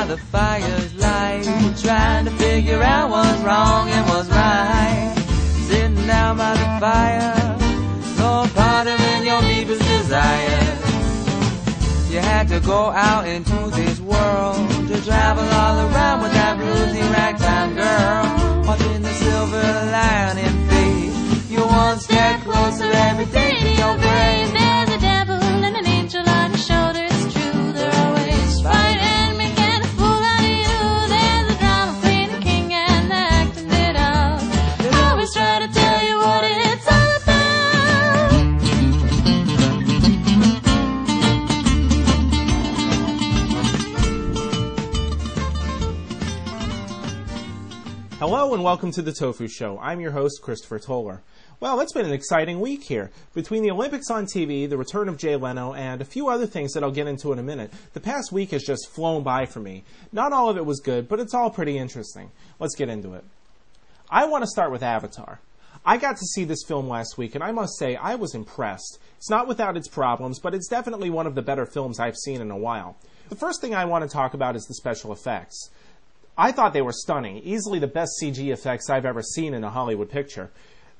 the fire's light, trying to figure out what's wrong and what's right. Sitting down by the fire, no pondering your deepest desires. You had to go out into this world to travel all around with that bluesy ragtime girl, watching the silver lining fade. You one step closer every day to your grave. There's a devil and an angel on your shoulder, it's true. They're always fighting, making a fool out of you. There's a drama queen, a king, and acting it out. They always try to tell you what it's all about. Hello and welcome to the Tofu Show. I'm your host, Christopher Toller. Well, it's been an exciting week here. Between the Olympics on TV, the return of Jay Leno, and a few other things that I'll get into in a minute, the past week has just flown by for me. Not all of it was good, but it's all pretty interesting. Let's get into it. I want to start with Avatar. I got to see this film last week, and I must say I was impressed. It's not without its problems, but it's definitely one of the better films I've seen in a while. The first thing I want to talk about is the special effects. I thought they were stunning, easily the best CG effects I've ever seen in a Hollywood picture.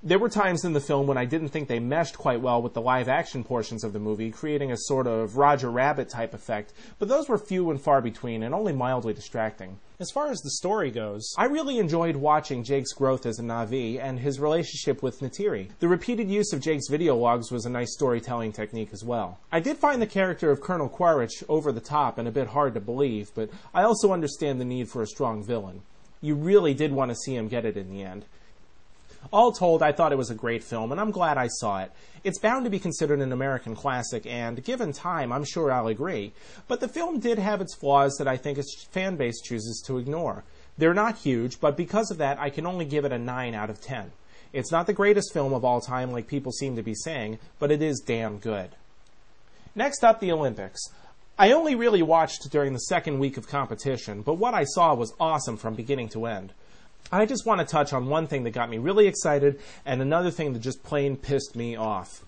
There were times in the film when I didn't think they meshed quite well with the live-action portions of the movie, creating a sort of Roger Rabbit-type effect, but those were few and far between and only mildly distracting. As far as the story goes, I really enjoyed watching Jake's growth as a Na'vi and his relationship with Neytiri. The repeated use of Jake's video logs was a nice storytelling technique as well. I did find the character of Colonel Quaritch over the top and a bit hard to believe, but I also understand the need for a strong villain. You really did want to see him get it in the end. All told, I thought it was a great film, and I'm glad I saw it. It's bound to be considered an American classic, and given time, I'm sure I'll agree. But the film did have its flaws that I think its fan base chooses to ignore. They're not huge, but because of that, I can only give it a 9 out of 10. It's not the greatest film of all time like people seem to be saying, but it is damn good. Next up, the Olympics. I only really watched during the second week of competition, but what I saw was awesome from beginning to end. I just want to touch on one thing that got me really excited and another thing that just plain pissed me off.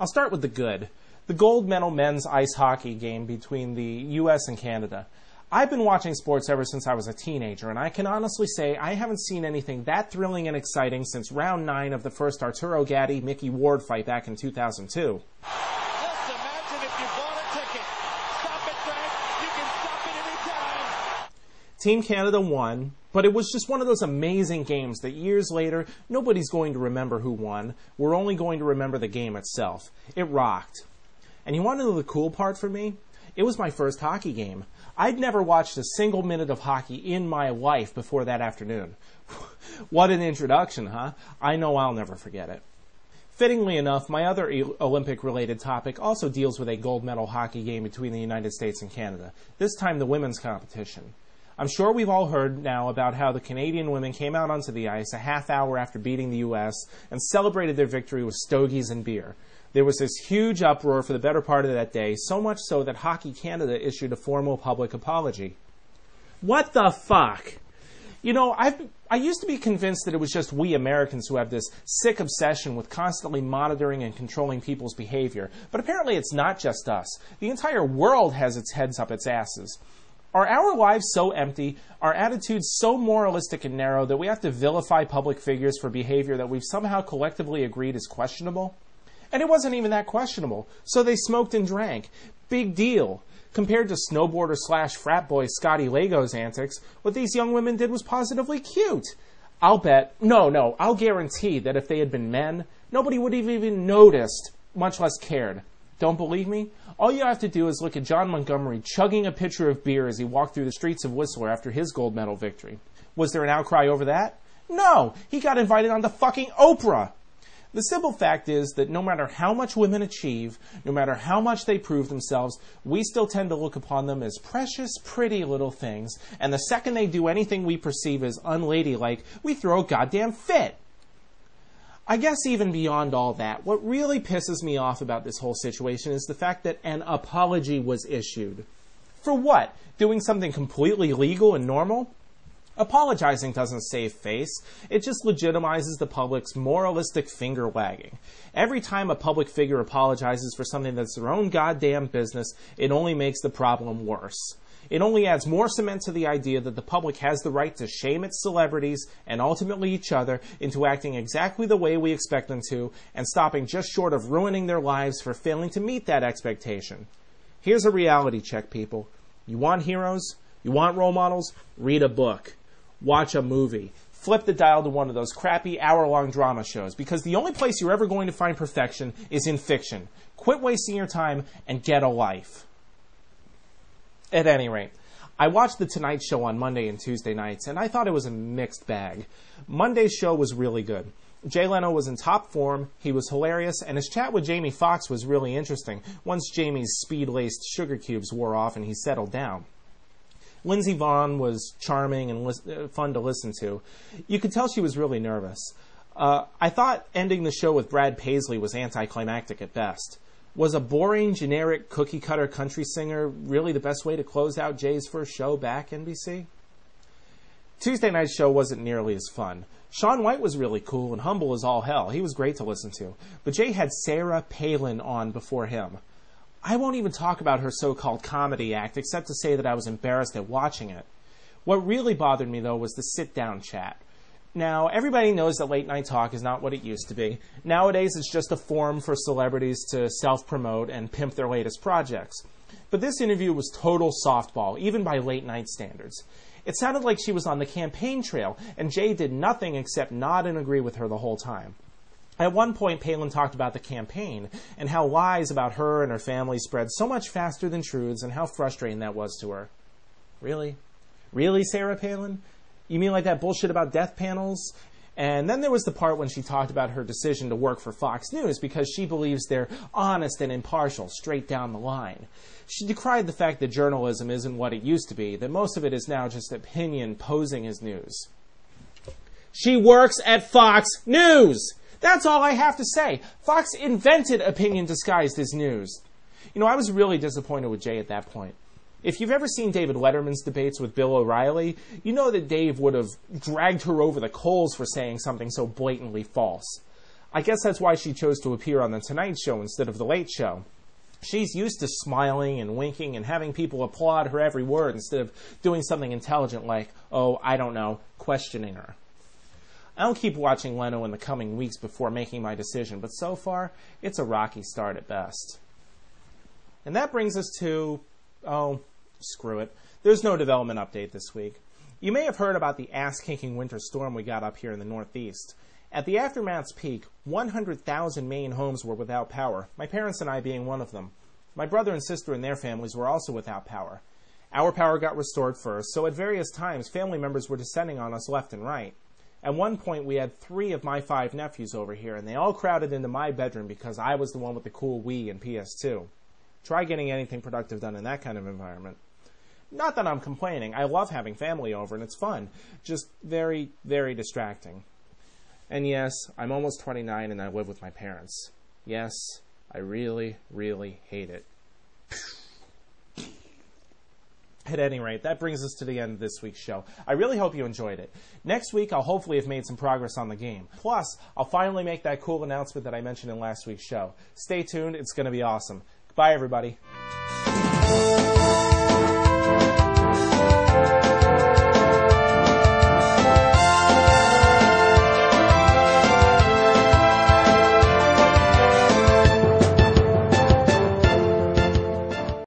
I'll start with the good. The gold medal men's ice hockey game between the U.S. and Canada. I've been watching sports ever since I was a teenager, and I can honestly say I haven't seen anything that thrilling and exciting since round 9 of the first Arturo Gatti-Mickey Ward fight back in 2002. Just imagine if you bought a ticket. Stop it, Frank. You can stop it anytime. Team Canada won, but it was just one of those amazing games that years later, nobody's going to remember who won. We're only going to remember the game itself. It rocked. And you want to know the cool part for me? It was my first hockey game. I'd never watched a single minute of hockey in my life before that afternoon. What an introduction, huh? I know I'll never forget it. Fittingly enough, my other Olympic-related topic also deals with a gold medal hockey game between the United States and Canada, this time the women's competition. I'm sure we've all heard now about how the Canadian women came out onto the ice a half hour after beating the U.S. and celebrated their victory with stogies and beer. There was this huge uproar for the better part of that day, so much so that Hockey Canada issued a formal public apology. What the fuck? You know, I used to be convinced that it was just we Americans who have this sick obsession with constantly monitoring and controlling people's behavior, but apparently it's not just us. The entire world has its heads up its asses. Are our lives so empty, our attitudes so moralistic and narrow that we have to vilify public figures for behavior that we've somehow collectively agreed is questionable? And it wasn't even that questionable, so they smoked and drank. Big deal. Compared to snowboarder/frat boy Scotty Lago's antics, what these young women did was positively cute. I'll guarantee that if they had been men, nobody would have even noticed, much less cared. Don't believe me? All you have to do is look at John Montgomery chugging a pitcher of beer as he walked through the streets of Whistler after his gold medal victory. Was there an outcry over that? No! He got invited on to fucking Oprah! The simple fact is that no matter how much women achieve, no matter how much they prove themselves, we still tend to look upon them as precious, pretty little things, and the second they do anything we perceive as unladylike, we throw a goddamn fit. I guess even beyond all that, what really pisses me off about this whole situation is the fact that an apology was issued. For what? Doing something completely legal and normal? Apologizing doesn't save face. It just legitimizes the public's moralistic finger-wagging. Every time a public figure apologizes for something that's their own goddamn business, it only makes the problem worse. It only adds more cement to the idea that the public has the right to shame its celebrities and ultimately each other into acting exactly the way we expect them to and stopping just short of ruining their lives for failing to meet that expectation. Here's a reality check, people. You want heroes? You want role models? Read a book. Watch a movie. Flip the dial to one of those crappy hour-long drama shows, because the only place you're ever going to find perfection is in fiction. Quit wasting your time and get a life. At any rate, I watched The Tonight Show on Monday and Tuesday nights, and I thought it was a mixed bag. Monday's show was really good. Jay Leno was in top form, he was hilarious, and his chat with Jamie Foxx was really interesting once Jamie's speed-laced sugar cubes wore off and he settled down. Lindsey Vonn was charming and fun to listen to. You could tell she was really nervous. I thought ending the show with Brad Paisley was anticlimactic at best. Was a boring, generic, cookie-cutter country singer really the best way to close out Jay's first show back, NBC? Tuesday night's show wasn't nearly as fun. Shaun White was really cool and humble as all hell. He was great to listen to. But Jay had Sarah Palin on before him. I won't even talk about her so-called comedy act, except to say that I was embarrassed at watching it. What really bothered me, though, was the sit-down chat. Now, everybody knows that late-night talk is not what it used to be. Nowadays, it's just a forum for celebrities to self-promote and pimp their latest projects. But this interview was total softball, even by late-night standards. It sounded like she was on the campaign trail, and Jay did nothing except nod and agree with her the whole time. At one point, Palin talked about the campaign and how lies about her and her family spread so much faster than truths and how frustrating that was to her. Really? Really, Sarah Palin? You mean like that bullshit about death panels? And then there was the part when she talked about her decision to work for Fox News because she believes they're honest and impartial, straight down the line. She decried the fact that journalism isn't what it used to be, that most of it is now just opinion posing as news. She works at Fox News! That's all I have to say. Fox invented opinion disguised as news. You know, I was really disappointed with Jay at that point. If you've ever seen David Letterman's debates with Bill O'Reilly, you know that Dave would have dragged her over the coals for saying something so blatantly false. I guess that's why she chose to appear on The Tonight Show instead of The Late Show. She's used to smiling and winking and having people applaud her every word instead of doing something intelligent like, oh, I don't know, questioning her. I'll keep watching Leno in the coming weeks before making my decision, but so far, it's a rocky start at best. And that brings us to, screw it. There's no development update this week. You may have heard about the ass-kicking winter storm we got up here in the Northeast. At the aftermath's peak, 100,000 Maine homes were without power, my parents and I being one of them. My brother and sister and their families were also without power. Our power got restored first, so at various times, family members were descending on us left and right. At one point, we had 3 of my 5 nephews over here, and they all crowded into my bedroom because I was the one with the cool Wii and PS2. Try getting anything productive done in that kind of environment. Not that I'm complaining. I love having family over, and it's fun. Just very, very distracting. And yes, I'm almost 29, and I live with my parents. Yes, I really, really hate it. At any rate, that brings us to the end of this week's show. I really hope you enjoyed it. Next week, I'll hopefully have made some progress on the game. Plus, I'll finally make that cool announcement that I mentioned in last week's show. Stay tuned. It's going to be awesome. Bye, everybody.